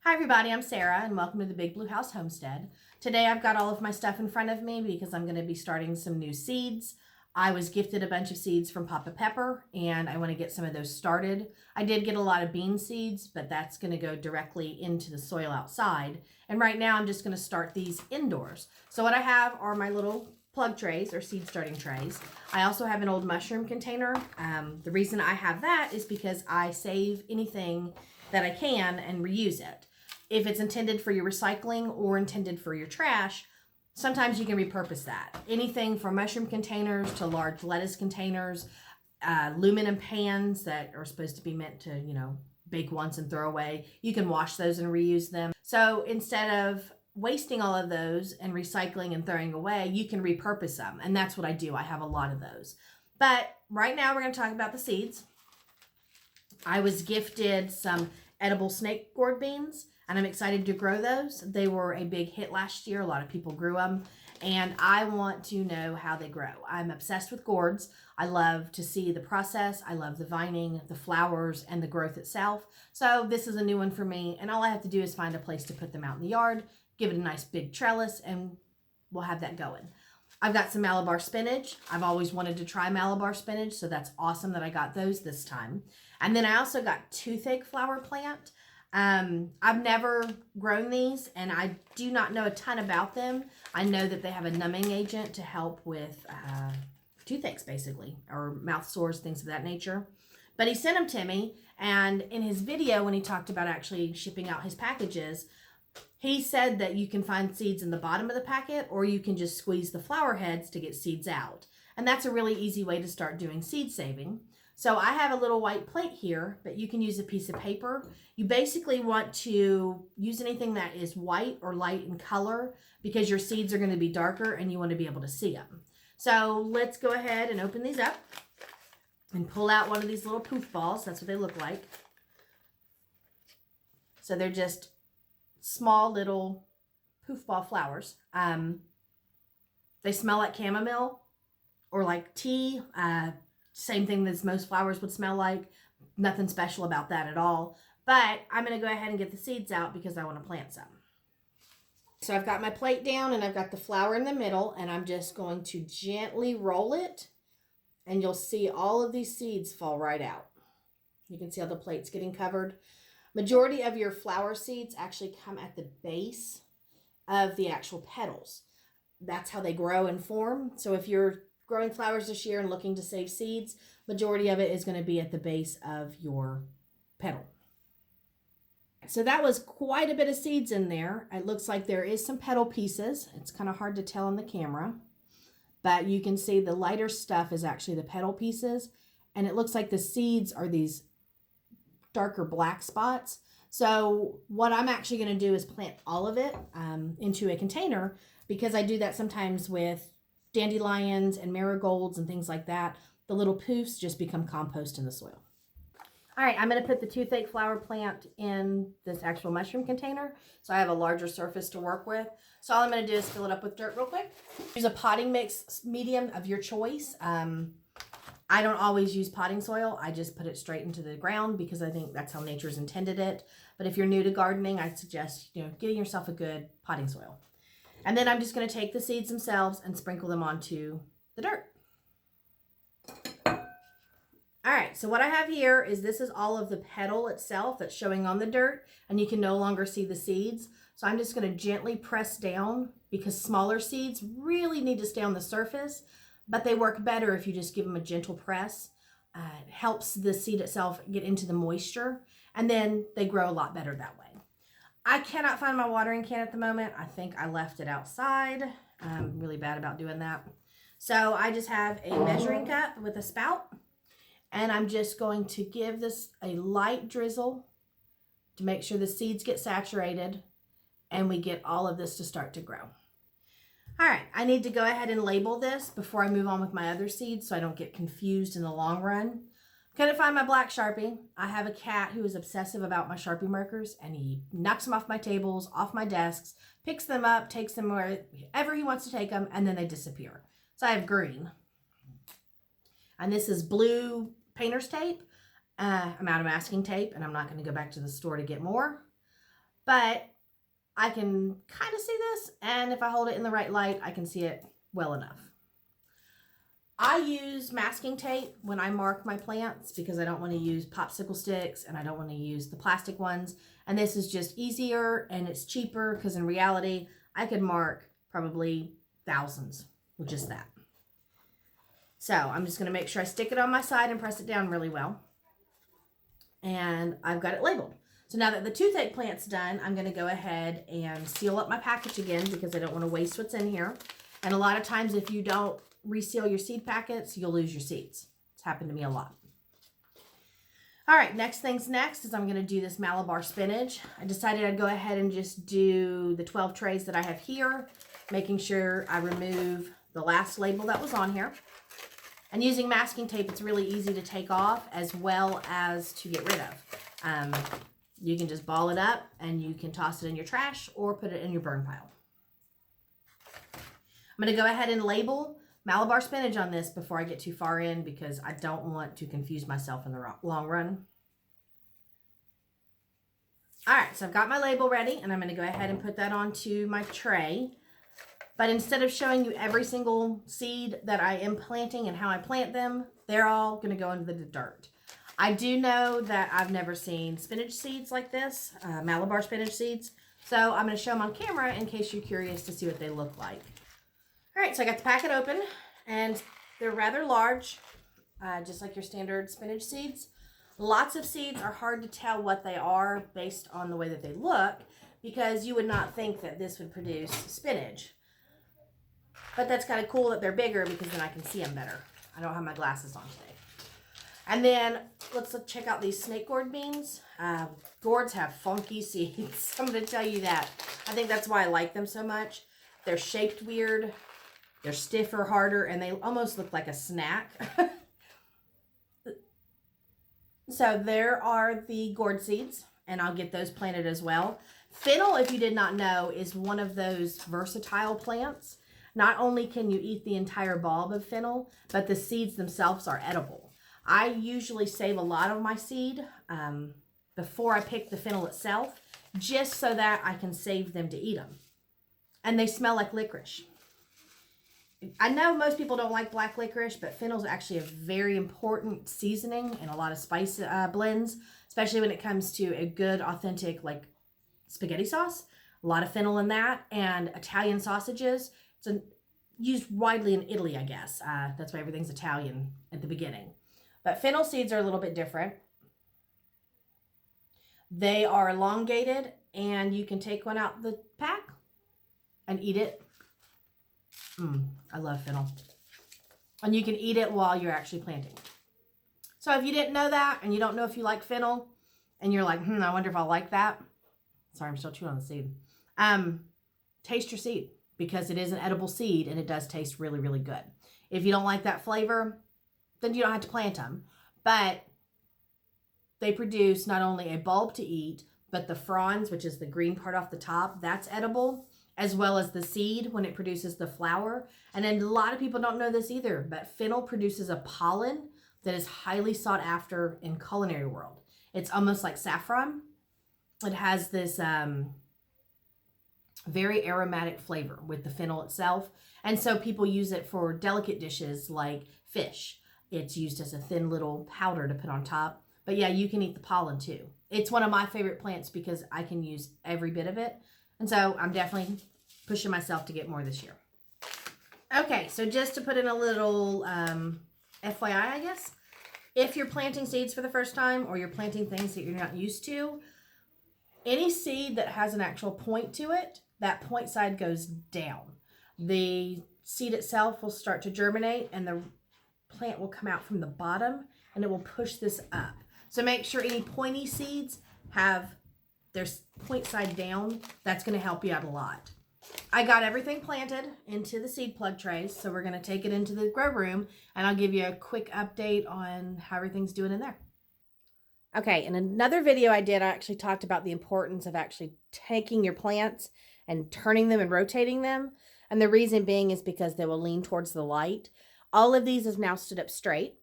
Hi everybody, I'm Sarah and welcome to the Big Blue House Homestead. Today I've got all of my stuff in front of me because I'm going to be starting some new seeds. I was gifted a bunch of seeds from Papa Pepper and I want to get some of those started. I did get a lot of bean seeds, but that's going to go directly into the soil outside. And right now I'm just going to start these indoors. So what I have are my little plug trays or seed starting trays. I also have an old mushroom container. The reason I have that is because I save anything that I can and reuse it. If it's intended for your recycling or intended for your trash, sometimes you can repurpose that. Anything from mushroom containers to large lettuce containers, aluminum pans that are supposed to be meant to, bake once and throw away. You can wash those and reuse them. So instead of wasting all of those and recycling and throwing away, you can repurpose them. And that's what I do. I have a lot of those. But right now we're going to talk about the seeds. I was gifted some edible snake gourd beans, and I'm excited to grow those. They were a big hit last year. A lot of people grew them, and I want to know how they grow. I'm obsessed with gourds. I love to see the process. I love the vining, the flowers, and the growth itself. So this is a new one for me, and all I have to do is find a place to put them out in the yard, give it a nice big trellis, and we'll have that going. I've got some Malabar spinach. I've always wanted to try Malabar spinach, so that's awesome that I got those this time. And then I also got toothache flower plant. I've never grown these, and I do not know a ton about them. I know that they have a numbing agent to help with toothaches, basically, or mouth sores, things of that nature. But he sent them to me, and in his video, when he talked about actually shipping out his packages, he said that you can find seeds in the bottom of the packet, or you can just squeeze the flower heads to get seeds out. And that's a really easy way to start doing seed saving. So I have a little white plate here, but you can use a piece of paper. You basically want to use anything that is white or light in color because your seeds are going to be darker and you want to be able to see them. So let's go ahead and open these up and pull out one of these little poof balls. That's what they look like. So they're just small little poof ball flowers. They smell like chamomile or like tea. Same thing as most flowers would smell like. Nothing special about that at all. But I'm going to go ahead and get the seeds out because I want to plant some. So I've got my plate down and I've got the flower in the middle, and I'm just going to gently roll it, and you'll see all of these seeds fall right out. You can see how the plate's getting covered. Majority of your flower seeds actually come at the base of the actual petals. That's how they grow and form. So if you're growing flowers this year and looking to save seeds, majority of it is going to be at the base of your petal. So that was quite a bit of seeds in there. It looks like there is some petal pieces. It's kind of hard to tell on the camera, but you can see the lighter stuff is actually the petal pieces, and it looks like the seeds are these darker black spots. So what I'm actually going to do is plant all of it into a container, because I do that sometimes with dandelions and marigolds and things like that. The little poofs just become compost in the soil. All right, I'm going to put the toothache flower plant in this actual mushroom container, so I have a larger surface to work with. So all I'm going to do is fill it up with dirt real quick. Use a potting mix medium of your choice. I don't always use potting soil. I just put it straight into the ground because I think that's how nature's intended it. But if you're new to gardening, I suggest getting yourself a good potting soil. And then I'm just going to take the seeds themselves and sprinkle them onto the dirt. All right, so what I have here is this is all of the petal itself that's showing on the dirt, and you can no longer see the seeds. So I'm just going to gently press down, because smaller seeds really need to stay on the surface, but they work better if you just give them a gentle press. It helps the seed itself get into the moisture, and then they grow a lot better that way. I cannot find my watering can at the moment. I think I left it outside. I'm really bad about doing that. So I just have a measuring cup with a spout, and I'm just going to give this a light drizzle to make sure the seeds get saturated and we get all of this to start to grow. All right, I need to go ahead and label this before I move on with my other seeds so I don't get confused in the long run. Couldn't find my black Sharpie. I have a cat who is obsessive about my Sharpie markers, and he knocks them off my tables, off my desks, picks them up, takes them wherever he wants to take them, and then they disappear. So I have green. And this is blue painter's tape. I'm out of masking tape, and I'm not going to go back to the store to get more. but I can kind of see this, and if I hold it in the right light, I can see it well enough. I use masking tape when I mark my plants because I don't want to use popsicle sticks and I don't want to use the plastic ones. And this is just easier and it's cheaper because in reality, I could mark probably thousands with just that. So I'm just going to make sure I stick it on my side and press it down really well. And I've got it labeled. So now that the toothache plant's done, I'm going to go ahead and seal up my package again because I don't want to waste what's in here. And a lot of times if you don't reseal your seed packets, you'll lose your seeds. It's happened to me a lot. All right, next things next is I'm going to do this Malabar spinach. I decided I'd go ahead and just do the 12 trays that I have here, making sure I remove the last label that was on here. And using masking tape, it's really easy to take off as well as to get rid of. You can just ball it up and you can toss it in your trash or put it in your burn pile. I'm going to go ahead and label Malabar spinach on this before I get too far in because I don't want to confuse myself in the long run. All right, so I've got my label ready and I'm going to go ahead and put that onto my tray. But instead of showing you every single seed that I am planting and how I plant them, they're all going to go into the dirt. I do know that I've never seen spinach seeds like this, Malabar spinach seeds. So I'm going to show them on camera in case you're curious to see what they look like. All right, so I got the packet open and they're rather large, just like your standard spinach seeds. Lots of seeds are hard to tell what they are based on the way that they look because you would not think that this would produce spinach. But that's kind of cool that they're bigger because then I can see them better. I don't have my glasses on today. And then let's check out these snake gourd beans. Gourds have funky seeds. I'm going to tell you that. I think that's why I like them so much. They're shaped weird. They're stiffer, harder, and they almost look like a snack. So there are the gourd seeds, and I'll get those planted as well. Fennel, if you did not know, is one of those versatile plants. Not only can you eat the entire bulb of fennel, but the seeds themselves are edible. I usually save a lot of my seed before I pick the fennel itself, just so that I can save them to eat them. And they smell like licorice. I know most people don't like black licorice, but fennel is actually a very important seasoning in a lot of spice blends, especially when it comes to a good, authentic, like spaghetti sauce. A lot of fennel in that, and Italian sausages. It's used widely in Italy, I guess. That's why everything's Italian at the beginning. But fennel seeds are a little bit different. They are elongated, and you can take one out the pack and eat it. I love fennel. And you can eat it while you're actually planting. So if you didn't know that and you don't know if you like fennel and you're like, I wonder if I'll like that. Sorry, I'm still chewing on the seed. Taste your seed because it is an edible seed and it does taste really, really good. If you don't like that flavor, then you don't have to plant them. But they produce not only a bulb to eat, but the fronds, which is the green part off the top, that's edible, as well as the seed when it produces the flower. And then a lot of people don't know this either, but fennel produces a pollen that is highly sought after in culinary world. It's almost like saffron. It has this very aromatic flavor with the fennel itself. And so people use it for delicate dishes like fish. It's used as a thin little powder to put on top. But yeah, you can eat the pollen too. It's one of my favorite plants because I can use every bit of it. And so I'm definitely pushing myself to get more this year. Okay, so just to put in a little FYI, I guess, if you're planting seeds for the first time or you're planting things that you're not used to, any seed that has an actual point to it, that point side goes down. The seed itself will start to germinate and the plant will come out from the bottom and it will push this up. So make sure any pointy seeds have their point side down. That's going to help you out a lot. I got everything planted into the seed plug trays, so we're going to take it into the grow room and I'll give you a quick update on how everything's doing in there. Okay, in another video I did, I actually talked about the importance of actually taking your plants and turning them and rotating them. And the reason being is because they will lean towards the light. All of these is now stood up straight.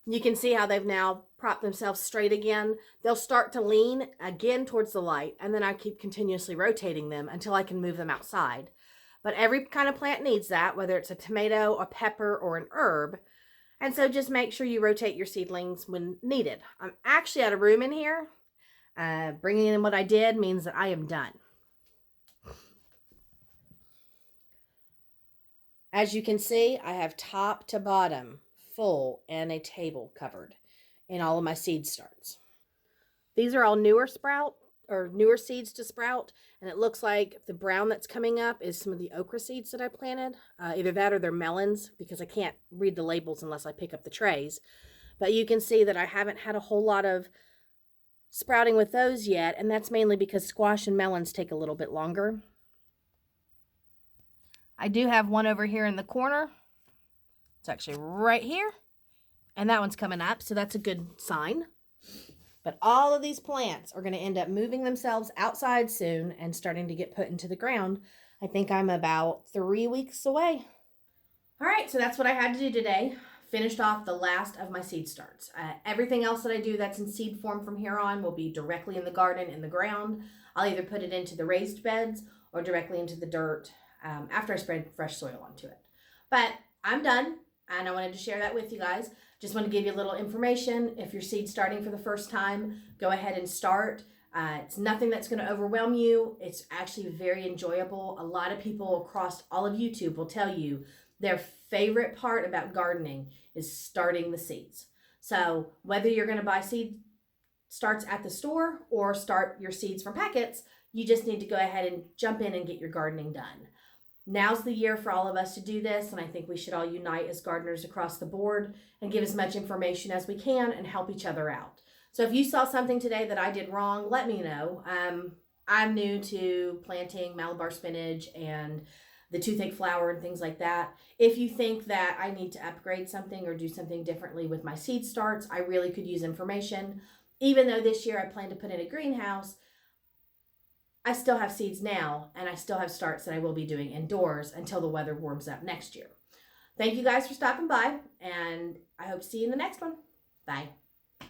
You can see how they've now prop themselves straight again, they'll start to lean again towards the light, and then I keep continuously rotating them until I can move them outside. But every kind of plant needs that, whether it's a tomato, a pepper, or an herb. And so just make sure you rotate your seedlings when needed. I'm actually out of room in here. Bringing in what I did means that I am done. As you can see, I have top to bottom full and a table covered in all of my seed starts. These are all newer seeds to sprout, and it looks like the brown that's coming up is some of the okra seeds that I planted. Either that or they're melons, because I can't read the labels unless I pick up the trays. But you can see that I haven't had a whole lot of sprouting with those yet, and that's mainly because squash and melons take a little bit longer. I do have one over here in the corner. It's actually right here, and that one's coming up, so that's a good sign. But all of these plants are going to end up moving themselves outside soon and starting to get put into the ground. I think I'm about 3 weeks away. All right, so that's what I had to do today. Finished off the last of my seed starts. Everything else that I do that's in seed form from here on will be directly in the garden, in the ground. I'll either put it into the raised beds or directly into the dirt after I spread fresh soil onto it. But I'm done, and I wanted to share that with you guys. Just want to give you a little information. If you're seed starting for the first time, go ahead and start. It's nothing that's going to overwhelm you. It's actually very enjoyable. A lot of people across all of YouTube will tell you their favorite part about gardening is starting the seeds. So whether you're going to buy seed starts at the store or start your seeds from packets, you just need to go ahead and jump in and get your gardening done. Now's the year for all of us to do this, and I think we should all unite as gardeners across the board and give as much information as we can and help each other out. So if you saw something today that I did wrong, let me know. I'm new to planting Malabar spinach and the toothache flower and things like that. If you think that I need to upgrade something or do something differently with my seed starts, I really could use information. Even though this year I plan to put in a greenhouse, I still have seeds now, and I still have starts that I will be doing indoors until the weather warms up next year. Thank you guys for stopping by, and I hope to see you in the next one. Bye.